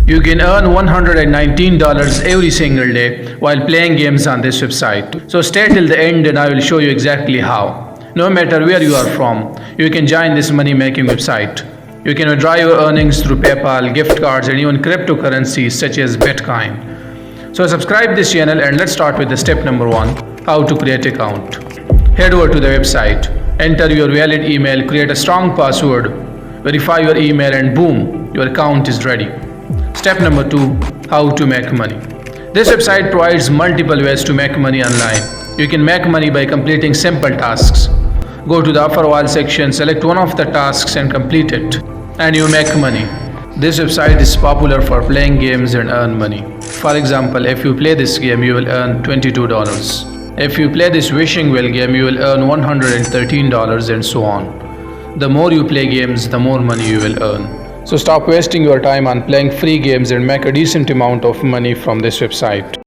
You can earn $119 every single day while playing games on this website. So stay till the end and I will show you exactly how. No matter where you are from, you can join this money making website. You can withdraw your earnings through PayPal, gift cards and even cryptocurrencies such as Bitcoin. So subscribe this channel and let's start with the step number 1, how to create account. Head over to the website, enter your valid email, create a strong password, verify your email and boom, your account is ready. Step number 2, how to make money. This website provides multiple ways to make money online. You can make money by completing simple tasks. Go to the upper wall section, select one of the tasks and complete it, and you make money. This website is popular for playing games and earn money. For example, if you play this game, you will earn $22. If you play this wishing well game, you will earn $113 and so on. The more you play games, the more money you will earn. So stop wasting your time on playing free games and make a decent amount of money from this website.